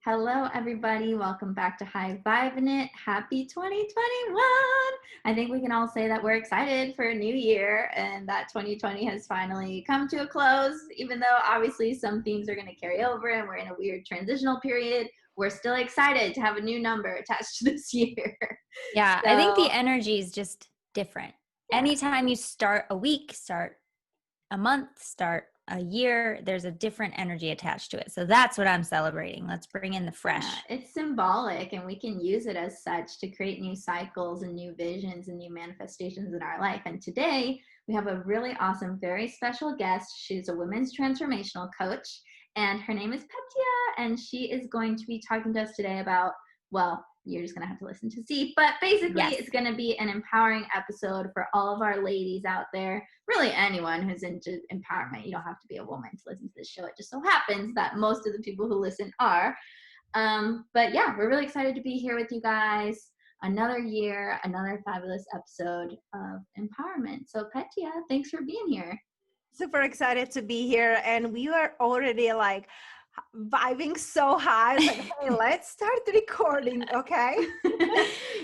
Hello, everybody. Welcome back to Vibin It. Happy 2021. I think we can all say that we're excited for a new year and that 2020 has finally come to a close. Even though obviously some themes are going to carry over and we're in a weird transitional period, we're still excited to have a new number attached to this year. Yeah, I think the energy is just different. Yeah. Anytime you start a week, start a month, start a year, there's a different energy attached to it. So that's what I'm celebrating. Let's bring in the fresh. Yeah, it's symbolic and we can use it as such to create new cycles and new visions and new manifestations in our life. And today we have a really awesome, very special guest. She's a women's transformational coach and her name is Petia, and she is going to be talking to us today about, well, you're just going to have to listen to see, but basically It's going to be an empowering episode for all of our ladies out there, really anyone who's into empowerment. You don't have to be a woman to listen to this show. It just so happens that most of the people who listen are. But yeah, we're really excited to be here with you guys. Another year, another fabulous episode of empowerment. So Petia, thanks for being here. Super excited to be here, and we are already like vibing so high. Like, hey, let's start recording, okay?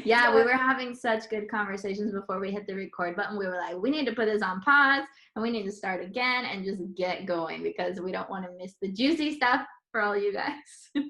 Yeah, we were having such good conversations before we hit the record button. We were like, we need to put this on pause and we need to start again and just get going because we don't want to miss the juicy stuff for all you guys.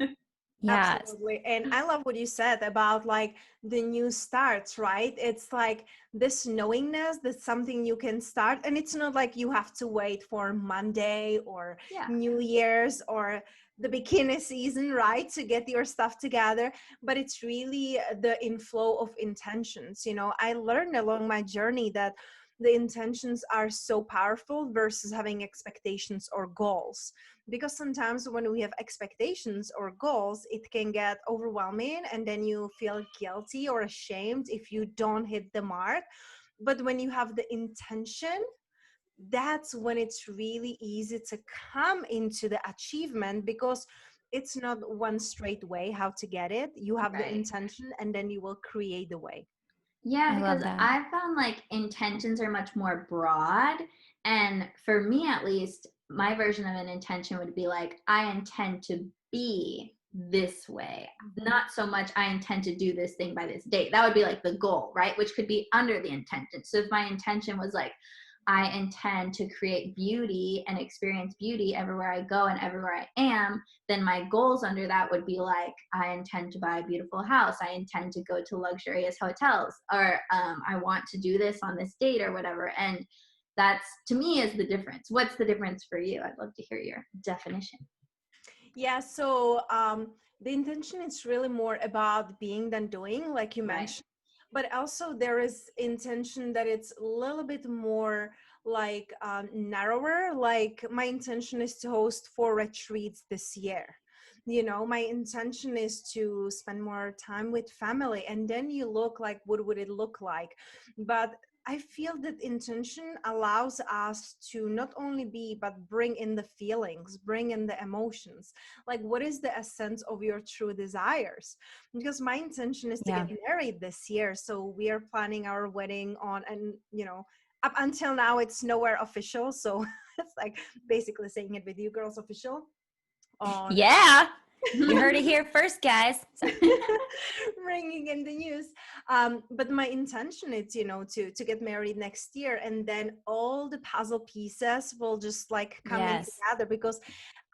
Yeah. Absolutely. And I love what you said about like the new starts, right? It's like this knowingness that something you can start, and it's not like you have to wait for Monday or New Year's or the bikini season, right, to get your stuff together. But it's really the inflow of intentions. You know, I learned along my journey that the intentions are so powerful versus having expectations or goals. Because sometimes when we have expectations or goals, it can get overwhelming and then you feel guilty or ashamed if you don't hit the mark. But when you have the intention, that's when it's really easy to come into the achievement, because it's not one straight way how to get it. You have the intention and then you will create the way. Yeah, because I found like intentions are much more broad. And for me, at least, my version of an intention would be like, I intend to be this way. Not so much I intend to do this thing by this date. That would be like the goal, right? Which could be under the intention. So if my intention was like, I intend to create beauty and experience beauty everywhere I go and everywhere I am, then my goals under that would be like, I intend to buy a beautiful house. I intend to go to luxurious hotels, or I want to do this on this date or whatever. And that's, to me, is the difference. What's the difference for you? I'd love to hear your definition. Yeah, so the intention is really more about being than doing, like you mentioned. But also there is intention that it's a little bit more like narrower. Like my intention is to host 4 retreats this year. You know, my intention is to spend more time with family, and then you look like, what would it look like? But I feel that intention allows us to not only be, but bring in the feelings, bring in the emotions. Like, what is the essence of your true desires? Because my intention is to get married this year. So we are planning our wedding on, and you know, up until now, it's nowhere official. So it's like basically saying it with you girls official. You heard it here first, guys. Ringing in the news. But my intention is, you know, to get married next year, and then all the puzzle pieces will just like come in together. Because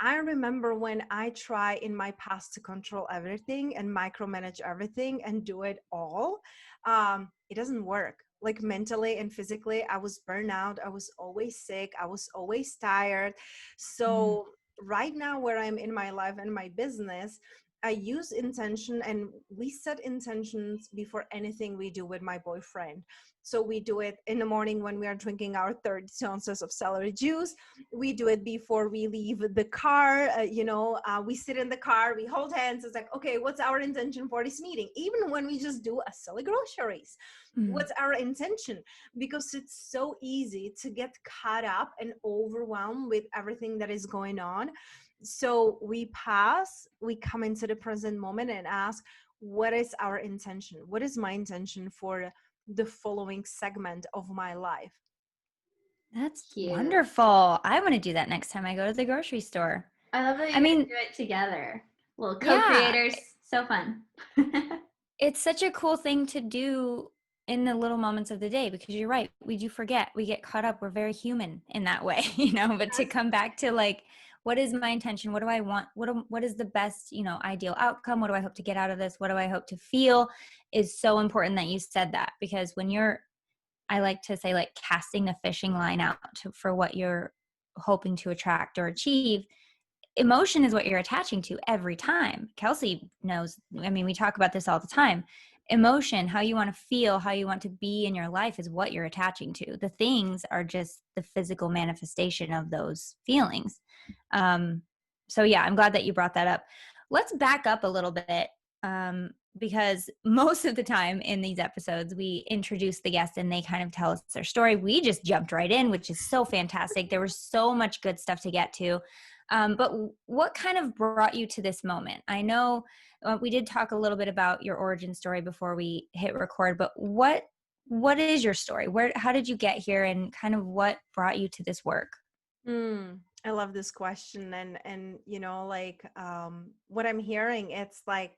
I remember when I try in my past to control everything and micromanage everything and do it all, it doesn't work. Like mentally and physically, I was burned out. I was always sick. I was always tired. So right now, where I'm in my life and my business, I use intention, and we set intentions before anything we do with my boyfriend. So we do it in the morning when we are drinking our 30 ounces of celery juice. We do it before we leave the car. We sit in the car, we hold hands. It's like, okay, what's our intention for this meeting? Even when we just do a silly groceries, what's our intention? Because it's so easy to get caught up and overwhelmed with everything that is going on. So we come into the present moment and ask, what is our intention? What is my intention for the following segment of my life? That's wonderful. I want to do that next time I go to the grocery store. I love that you do it together. Little Yeah. co-creators. So fun. It's such a cool thing to do in the little moments of the day, because you're right. We do forget. We get caught up. We're very human in that way, but to come back to like, what is my intention? What do I want? What is the best, ideal outcome? What do I hope to get out of this? What do I hope to feel is so important that you said that, because when I like to say, like, casting the fishing line out for what you're hoping to attract or achieve, emotion is what you're attaching to every time. Kelsey knows, I mean, we talk about this all the time. Emotion, how you want to feel, how you want to be in your life is what you're attaching to. The things are just the physical manifestation of those feelings. So yeah, I'm glad that you brought that up. Let's back up a little bit, because most of the time in these episodes, we introduce the guest and they kind of tell us their story. We just jumped right in, which is so fantastic. There was so much good stuff to get to. But what kind of brought you to this moment? I know we did talk a little bit about your origin story before we hit record, but what is your story? How did you get here, and kind of what brought you to this work? I love this question. And what I'm hearing, it's like,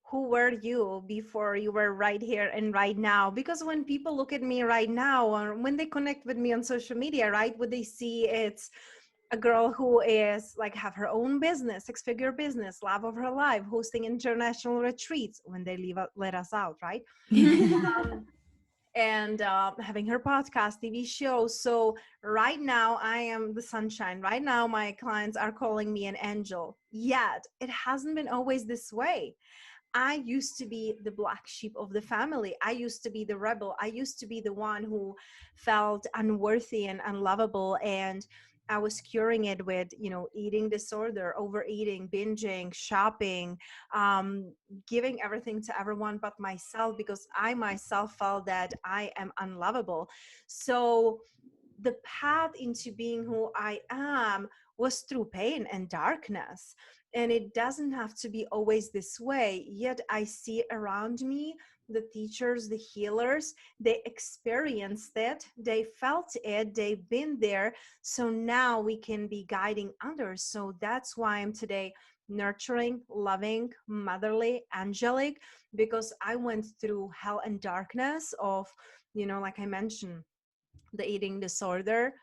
who were you before you were right here and right now? Because when people look at me right now, or when they connect with me on social media, right, what they see, it's a girl who is like, have her own business, 6-figure business, love of her life, hosting international retreats when they let us out, right? And having her podcast, TV show. So right now I am the sunshine. Right now my clients are calling me an angel. Yet it hasn't been always this way. I used to be the black sheep of the family. I used to be the rebel. I used to be the one who felt unworthy and unlovable. And I was curing it with, eating disorder, overeating, binging, shopping, giving everything to everyone but myself, because I myself felt that I am unlovable. So the path into being who I am was through pain and darkness. And it doesn't have to be always this way. Yet I see around me the teachers, the healers, they experienced it, they felt it, they've been there. So now we can be guiding others. So that's why I'm today nurturing, loving, motherly, angelic, because I went through hell and darkness of, like I mentioned, the eating disorder,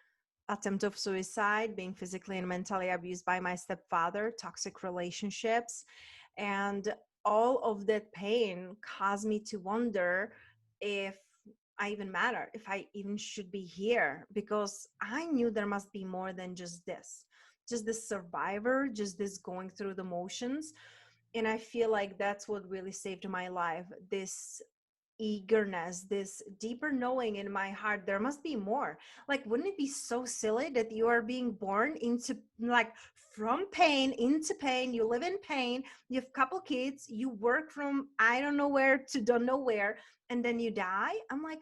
attempt of suicide, being physically and mentally abused by my stepfather, toxic relationships. And all of that pain caused me to wonder if I even matter, if I even should be here, because I knew there must be more than just this survivor, just this going through the motions. And I feel like that's what really saved my life. This eagerness, this deeper knowing in my heart, there must be more. Like, wouldn't it be so silly that you are being born into, like, from pain into pain, you live in pain, you have a couple kids, you work from I don't know where to don't know where, and then you die? I'm like,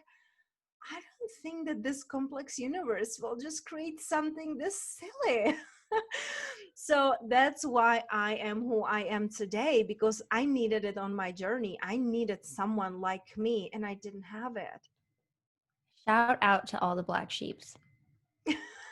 I don't think that this complex universe will just create something this silly. So that's why I am who I am today, because I needed it on my journey. I needed someone like me, and I didn't have it. Shout out to all the black sheeps.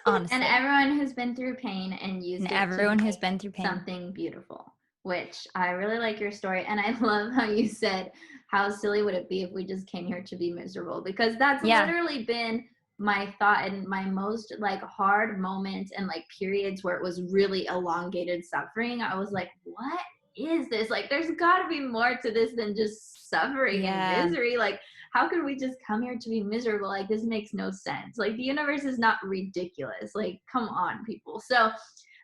Honestly. And everyone who's been through pain and used it everyone to who's been through pain. Something beautiful, which I really like your story. And I love how you said, how silly would it be if we just came here to be miserable? Because that's literally been my thought in my most like hard moments and like periods where it was really elongated suffering. I was like, what is this? Like, there's got to be more to this than just suffering and misery. Like, how could we just come here to be miserable? Like, this makes no sense. Like, the universe is not ridiculous. Like, come on, people. So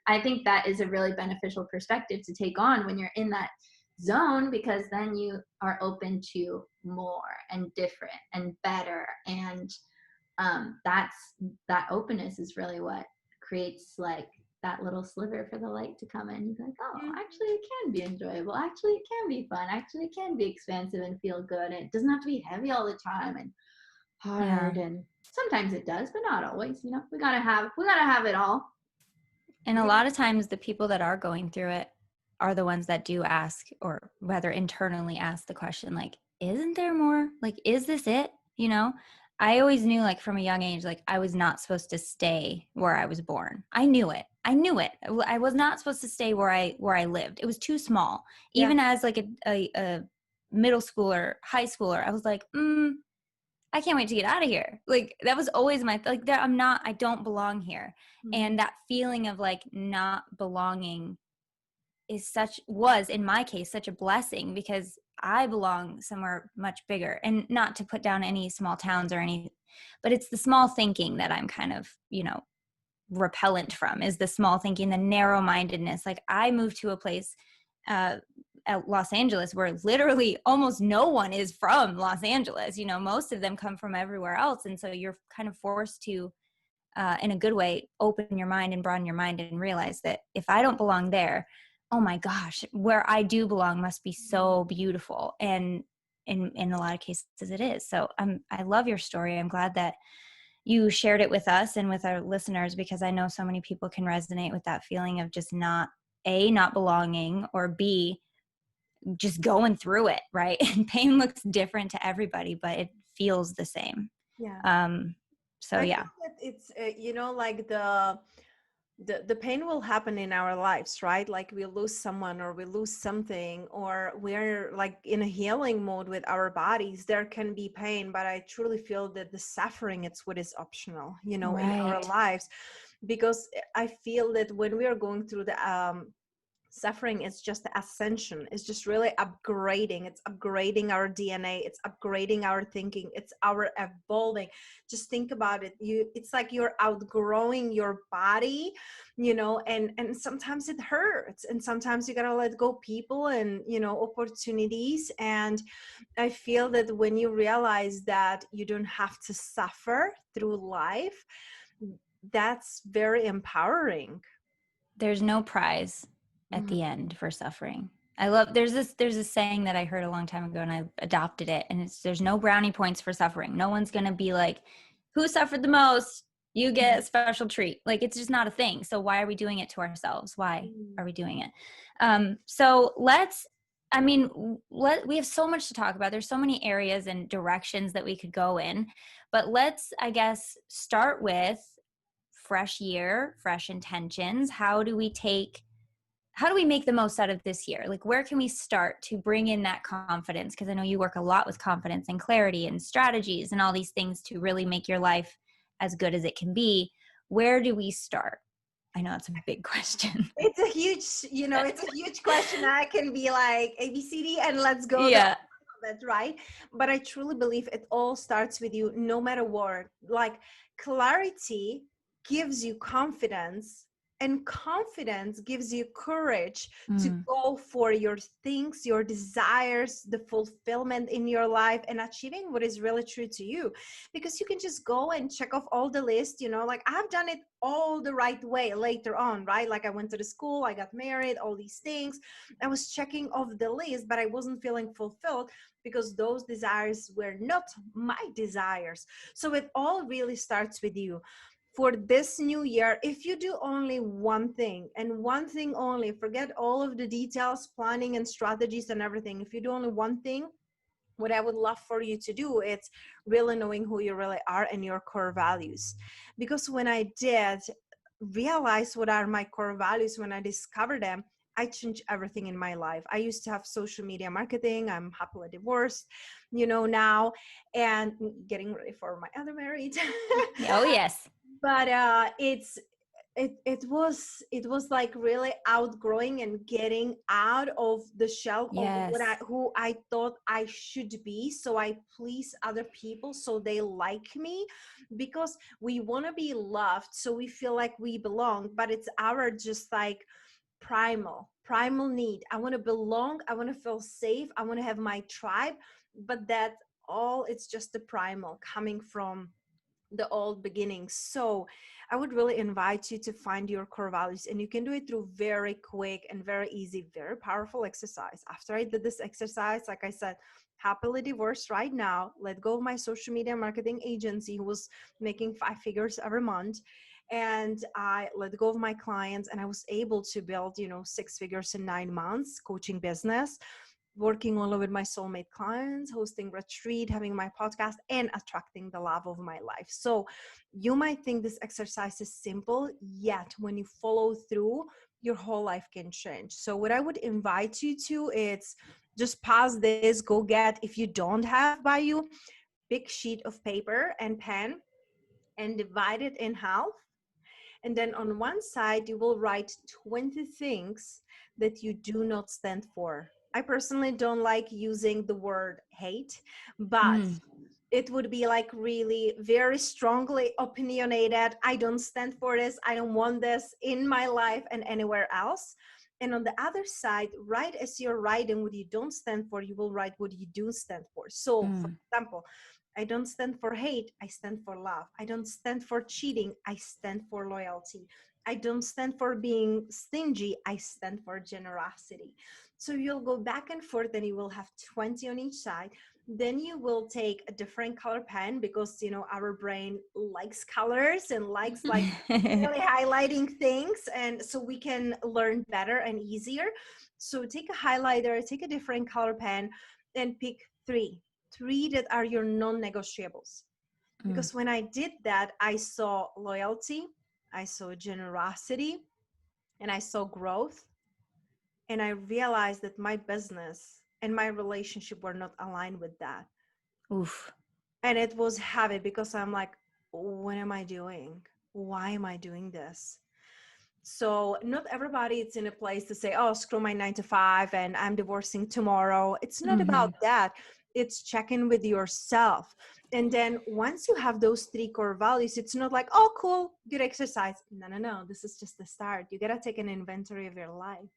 I think that is a really beneficial perspective to take on when you're in that zone, because then you are open to more and different and better. And that openness is really what creates like that little sliver for the light to come in. You're like, oh, actually it can be enjoyable. Actually it can be fun. Actually it can be expansive and feel good. And it doesn't have to be heavy all the time and hard. And sometimes it does, but not always. We gotta have it all. And a lot of times the people that are going through it are the ones that do ask, or rather internally ask the question, like, isn't there more? Like, is this it? I always knew, like, from a young age, like, I was not supposed to stay where I was born. I knew it. I knew it. I was not supposed to stay where I lived. It was too small. Even as like a middle schooler, high schooler, I was like, I can't wait to get out of here. Like that was always my, like that I don't belong here. And that feeling of like not belonging was in my case such a blessing, because I belong somewhere much bigger. And not to put down any small towns or any, but it's the small thinking that I'm kind of, repellent from, is the small thinking, the narrow mindedness. Like I moved to a place at Los Angeles where literally almost no one is from Los Angeles. Most of them come from everywhere else. And so you're kind of forced to, in a good way, open your mind and broaden your mind and realize that if I don't belong there, oh my gosh, where I do belong must be so beautiful. And in a lot of cases it is. So I love your story. I'm glad that you shared it with us and with our listeners, because I know so many people can resonate with that feeling of just not belonging, or B, just going through it, right? And pain looks different to everybody, but it feels the same. Yeah. So I yeah. think that it's like the pain will happen in our lives, right? Like we lose someone or we lose something, or we're like in a healing mode with our bodies. There can be pain, but I truly feel that the suffering, it's what is optional, in our lives, because I feel that when we are going through the suffering, is just the ascension. It's just really upgrading. It's upgrading our DNA. It's upgrading our thinking. It's our evolving. Just think about it. It's like you're outgrowing your body, and sometimes it hurts, and sometimes you gotta let go people and opportunities. And I feel that when you realize that you don't have to suffer through life, that's very empowering. There's no prize at the end for suffering. There's a saying that I heard a long time ago, and I adopted it, and there's no brownie points for suffering. No one's going to be like, who suffered the most? You get a special treat. Like, it's just not a thing. So why are we doing it to ourselves? Why are we doing it? So we have so much to talk about. There's so many areas and directions that we could go in, but let's, I guess, start with fresh year, fresh intentions. How do we make the most out of this year? Like, where can we start to bring in that confidence? Because I know you work a lot with confidence and clarity and strategies and all these things to really make your life as good as it can be. Where do we start? I know it's a big question. It's a huge question. I can be like ABCD and let's go. Yeah. That's right. But I truly believe it all starts with you, no matter what. Like, clarity gives you confidence, and confidence gives you courage to go for your things, your desires, the fulfillment in your life, and achieving what is really true to you. Because you can just go and check off all the list, like I've done it all the right way later on, right? Like I went to the school, I got married, all these things. I was checking off the list, but I wasn't feeling fulfilled because those desires were not my desires. So it all really starts with you. For this new year, if you do only one thing and one thing only, forget all of the details, planning and strategies and everything. If you do only one thing, what I would love for you to do, it's really knowing who you really are and your core values. Because when I did realize what are my core values, when I discovered them, I changed everything in my life. I used to have social media marketing. I'm happily divorced, now, and getting ready for my other marriage. Oh, yes. But it was like really outgrowing and getting out of the shell of who I thought I should be, so I please other people so they like me, because we want to be loved, so we feel like we belong. But it's our just like primal need. I want to belong, I want to feel safe, I want to have my tribe. But that all, it's just the primal coming from the old beginnings. So I would really invite you to find your core values, and you can do it through very quick and very easy, very powerful exercise. After I did this exercise, like I said, happily divorced right now, let go of my social media marketing agency who was making 5 figures every month, and I let go of my clients, and I was able to build 6 figures in 9 months coaching business working only with my soulmate clients, hosting retreat, having my podcast, and attracting the love of my life. So you might think this exercise is simple, yet when you follow through, your whole life can change. So what I would invite you to is just pause this, go get, if you don't have by you, big sheet of paper and pen, and divide it in half. And then on one side, you will write 20 things that you do not stand for. I personally don't like using the word hate, but it would be like really very strongly opinionated. I don't stand for this. I don't want this in my life and anywhere else. And on the other side, right as you're writing what you don't stand for, you will write what you do stand for. So, for example, I don't stand for hate. I stand for love. I don't stand for cheating. I stand for loyalty. I don't stand for being stingy. I stand for generosity. So you'll go back and forth and you will have 20 on each side. Then you will take a different color pen because, you know, our brain likes colors and likes like really highlighting things. And so we can learn better and easier. So take a highlighter, take a different color pen and pick three that are your non-negotiables. Because when I did that, I saw loyalty, I saw generosity, and I saw growth. And I realized that my business and my relationship were not aligned with that. Oof. And it was heavy because I'm like, what am I doing? Why am I doing this? So not everybody is in a place to say, oh, screw my 9 to 5 and I'm divorcing tomorrow. It's not about that. It's checking with yourself. And then once you have those 3 core values, it's not like, oh, cool, good exercise. No. This is just the start. You got to take an inventory of your life.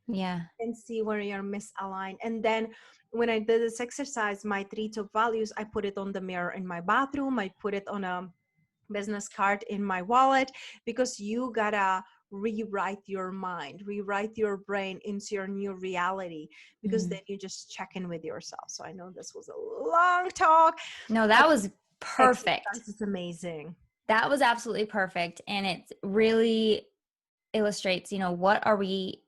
Yeah. And see where you're misaligned. And then when I did this exercise, my 3 top values, I put it on the mirror in my bathroom. I put it on a business card in my wallet, because you gotta rewrite your mind, rewrite your brain into your new reality, because then you just check in with yourself. So I know this was a long talk. No, that was perfect. This is amazing. That was absolutely perfect. And it really illustrates, you know, what are we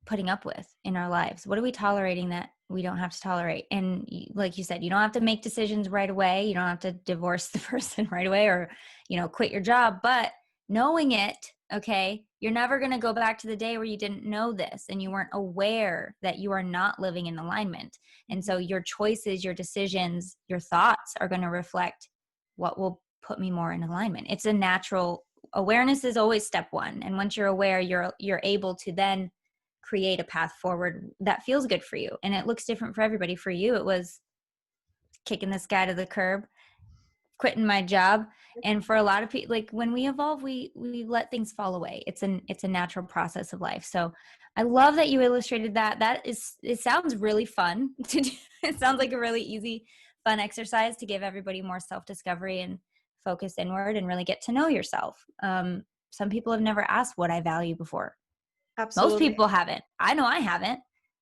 putting up with in our lives? What are we tolerating that we don't have to tolerate? And like you said, you don't have to make decisions right away. You don't have to divorce the person right away or, you know, quit your job, but knowing it, okay, you're never going to go back to the day where you didn't know this and you weren't aware that you are not living in alignment. And so your choices, your decisions, your thoughts are going to reflect what will put me more in alignment. It's a natural awareness is always step one. And once you're aware, you're able to then create a path forward that feels good for you. And it looks different for everybody. For you, it was kicking this guy to the curb, quitting my job. And for a lot of people, like when we evolve, we let things fall away. It's a natural process of life. So I love that you illustrated that. It sounds really fun to do. It sounds like a really easy, fun exercise to give everybody more self-discovery and focus inward and really get to know yourself. Some people have never asked what I value before. Absolutely. Most people haven't. I know I haven't.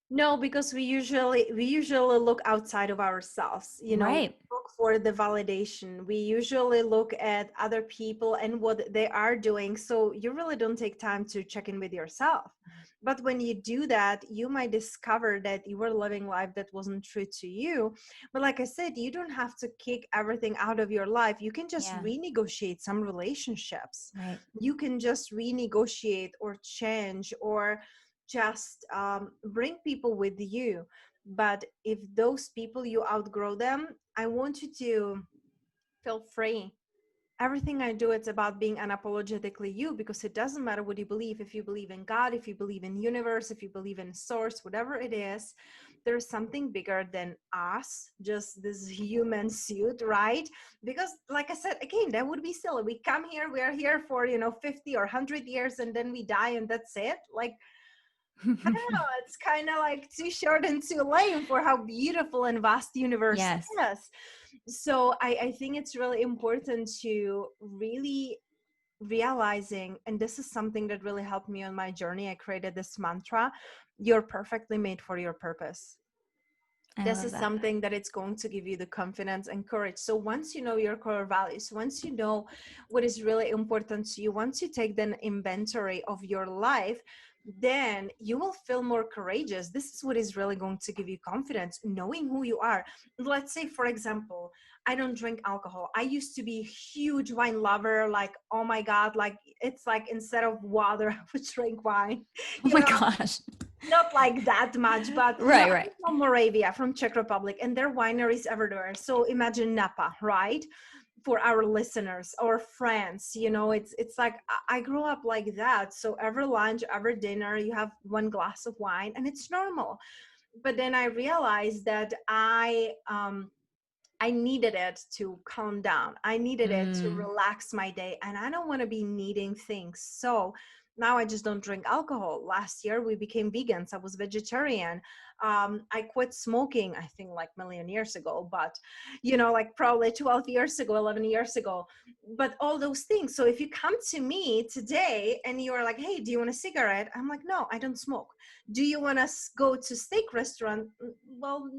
No, because we usually look outside of ourselves, you know, right. Look for the validation. We usually look at other people and what they are doing. So you really don't take time to check in with yourself. But when you do that, you might discover that you were living life that wasn't true to you. But like I said, you don't have to kick everything out of your life. You can just renegotiate some relationships. Right. You can just renegotiate or change or just bring people with you. But if those people, you outgrow them, I want you to feel free. Everything I do, it's about being unapologetically you, because it doesn't matter what you believe. If you believe in God, if you believe in universe, if you believe in source, whatever it is, there's something bigger than us, just this human suit, right? Because like I said, again, that would be silly. We come here, we are here for, 50 or 100 years, and then we die and that's it. Like, I don't know, it's kind of like too short and too lame for how beautiful and vast universe is. So I think it's really important to really realizing, and this is something that really helped me on my journey. I created this mantra: you're perfectly made for your purpose. This is something that it's going to give you the confidence and courage. So once you know your core values, once you know what is really important to you, once you take an inventory of your life, then you will feel more courageous. This is what is really going to give you confidence, knowing who you are. Let's say, for example, I don't drink alcohol. I used to be a huge wine lover. Like, oh my God, like it's like instead of water, I would drink wine. Oh my gosh. Not like that much, but right. I'm from Moravia, from Czech Republic, and there are wineries everywhere. So imagine Napa, right? For our listeners or friends, it's like I grew up like that. So every lunch, every dinner, you have one glass of wine, and it's normal. But then I realized that I needed it to calm down. I needed it to relax my day, and I don't want to be needing things. So now I just don't drink alcohol. Last year we became vegans. I was vegetarian. I quit smoking, I think like a million years ago, but like probably 12 years ago, 11 years ago, but all those things. So if you come to me today and you're like, hey, do you want a cigarette? I'm like, no, I don't smoke. Do you want to go to steak restaurant? Well,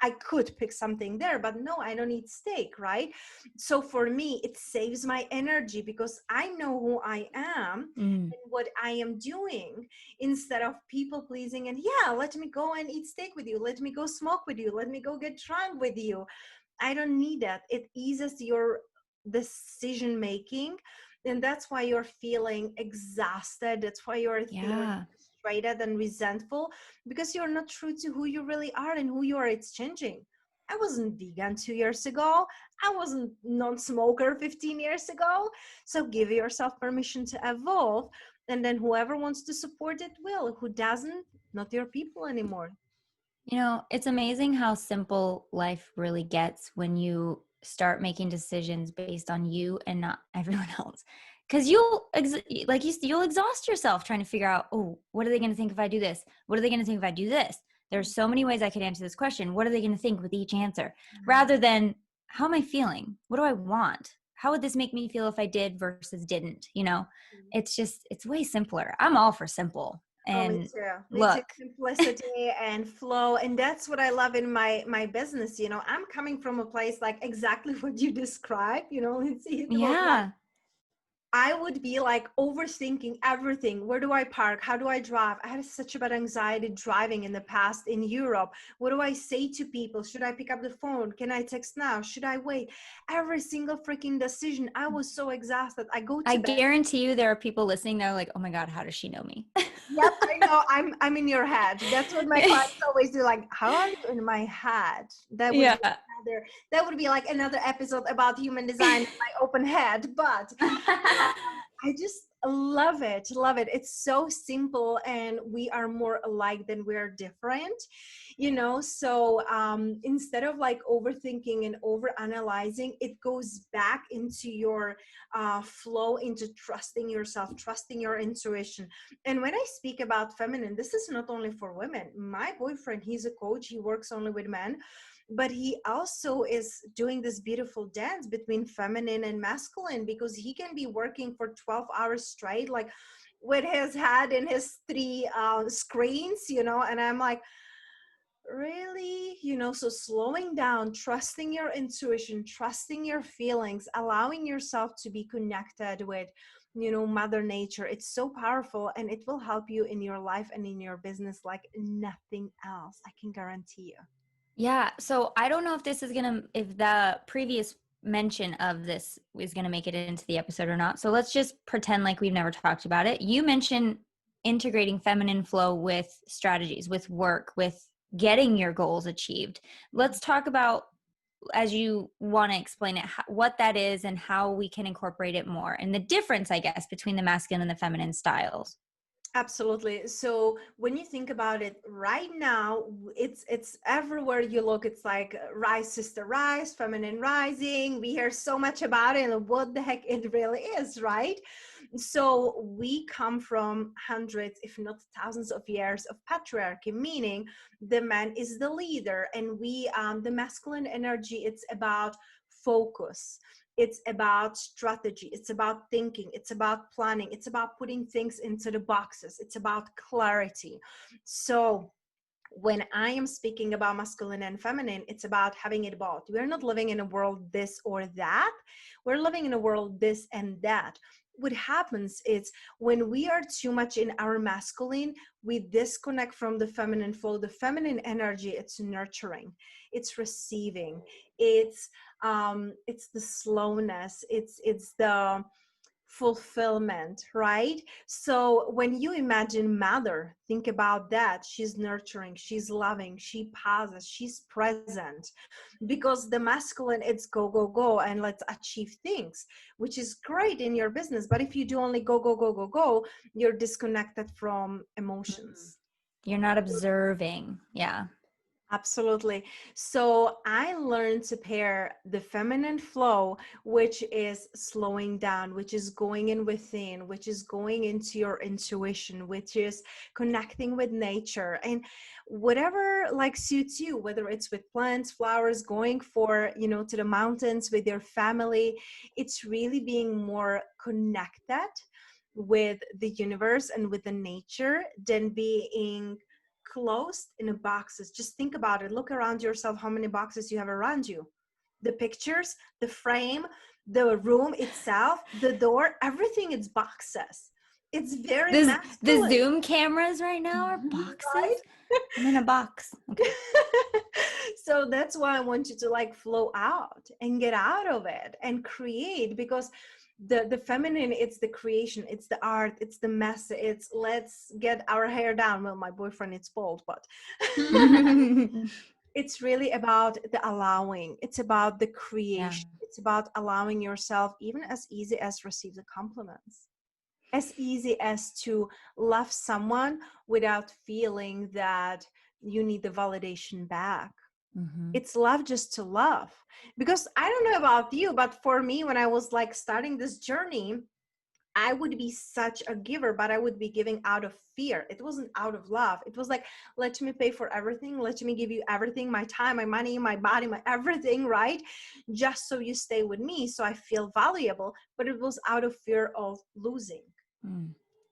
I could pick something there, but no, I don't eat steak, right? So for me, it saves my energy because I know who I am and what I am doing, instead of people pleasing and let me go and eat steak with you. Let me go smoke with you. Let me go get drunk with you. I don't need that. It eases your decision making. And that's why you're feeling exhausted. That's why you're feeling frustrated and resentful, because you're not true to who you really are and who you are. It's changing. I wasn't vegan 2 years ago. I wasn't non-smoker 15 years ago. So give yourself permission to evolve. And then whoever wants to support it will. Who doesn't, not your people anymore. It's amazing how simple life really gets when you start making decisions based on you and not everyone else. Because you'll exhaust yourself trying to figure out, oh, what are they going to think if I do this? What are they going to think if I do this? There's so many ways I could answer this question. What are they going to think with each answer? Rather than, how am I feeling? What do I want? How would this make me feel if I did versus didn't? It's way simpler. I'm all for simple. And me too. look, Simplicity and flow, and that's what I love in my business. I'm coming from a place like exactly what you described. I would be like overthinking everything. Where do I park? How do I drive? I had such a bad anxiety driving in the past in Europe. What do I say to people? Should I pick up the phone? Can I text now? Should I wait? Every single freaking decision. I was so exhausted. I guarantee you there are people listening that are like, oh my God, how does she know me? Yep, I know. I'm in your head. That's what my clients always do. Like, how are you in my head? That would be like another episode about human design in my open head. But I just love it. It's so simple, and we are more alike than we're different. So instead of like overthinking and overanalyzing, it goes back into your flow, into trusting yourself, trusting your intuition. And when I speak about feminine, this is not only for women. My boyfriend, he's a coach. He works only with men, but he also is doing this beautiful dance between feminine and masculine, because he can be working for 12 hours straight, like with his head in his three screens, and I'm like, really? So slowing down, trusting your intuition, trusting your feelings, allowing yourself to be connected with Mother Nature. It's so powerful, and it will help you in your life and in your business like nothing else, I can guarantee you. Yeah. So I don't know if if the previous mention of this is going to make it into the episode or not. So let's just pretend like we've never talked about it. You mentioned integrating feminine flow with strategies, with work, with getting your goals achieved. Let's talk about, as you want to explain it, what that is and how we can incorporate it more, and the difference, I guess, between the masculine and the feminine styles. Absolutely. So when you think about it right now, it's everywhere you look. It's like rise, sister, rise, feminine rising. We hear so much about it, and what the heck it really is, right? So we come from hundreds, if not thousands of years of patriarchy, meaning the man is the leader, and the masculine energy, it's about focus. It's about strategy. It's about thinking. It's about planning. It's about putting things into the boxes. It's about clarity. So When I am speaking about masculine and feminine, it's about having it both. We're not living in a world this or that. We're living in a world this and that. What happens is when we are too much in our masculine, we disconnect from the feminine flow. The feminine energy, it's nurturing, it's receiving, it's the slowness, it's the fulfillment, right? So when you imagine mother, think about that. She's nurturing, she's loving, she pauses, she's present. Because the masculine, it's go, go, go, and let's achieve things, which is great in your business. But if you do only go, go, go, go, go, you're disconnected from emotions. You're not observing. Yeah. Absolutely. So I learned to pair the feminine flow, which is slowing down, which is going in within, which is going into your intuition, which is connecting with nature and whatever like suits you, whether it's with plants, flowers, going for, to the mountains with your family. It's really being more connected with the universe and with the nature than being closed in a boxes. Just think about it. Look around yourself, how many boxes you have around you. The pictures, the frame, the room itself, the door, everything is boxes. It's very masculine. The Zoom cameras right now are boxes. Right? I'm in a box. Okay. So that's why I want you to like flow out and get out of it and create, because the feminine, it's the creation, it's the art, it's the mess, it's let's get our hair down. Well, my boyfriend, it's bald, but it's really about the allowing. It's about the creation. Yeah. It's about allowing yourself, even as easy as receive the compliments, as easy as to love someone without feeling that you need the validation back. Mm-hmm. It's love just to love. Because I don't know about you, but for me, when I was like starting this journey, I would be such a giver, but I would be giving out of fear. It wasn't out of love. It was like, let me pay for everything. Let me give you everything, my time, my money, my body, my everything, right? Just so you stay with me, so I feel valuable. But it was out of fear of losing.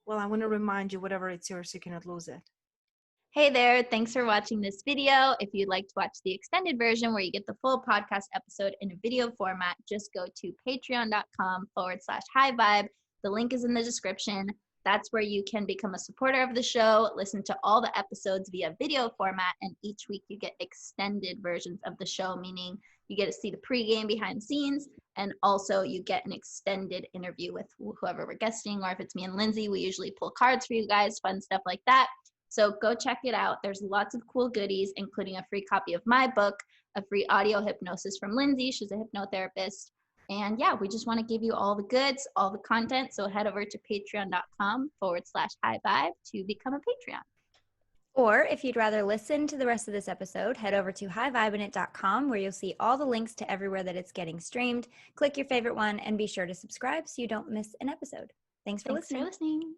Well, I want to remind you, whatever it's yours, you cannot lose it. Hey there, thanks for watching this video. If you'd like to watch the extended version where you get the full podcast episode in a video format, just go to patreon.com/highvibe. The link is in the description. That's where you can become a supporter of the show, listen to all the episodes via video format, and each week you get extended versions of the show, meaning you get to see the pregame behind the scenes, and also you get an extended interview with whoever we're guesting, or if it's me and Lindsay, we usually pull cards for you guys, fun stuff like that. So go check it out. There's lots of cool goodies, including a free copy of my book, a free audio hypnosis from Lindsay. She's a hypnotherapist. And yeah, we just want to give you all the goods, all the content. So head over to patreon.com/highvibe to become a Patreon. Or if you'd rather listen to the rest of this episode, head over to highvibinit.com where you'll see all the links to everywhere that it's getting streamed. Click your favorite one and be sure to subscribe so you don't miss an episode. Thanks for listening.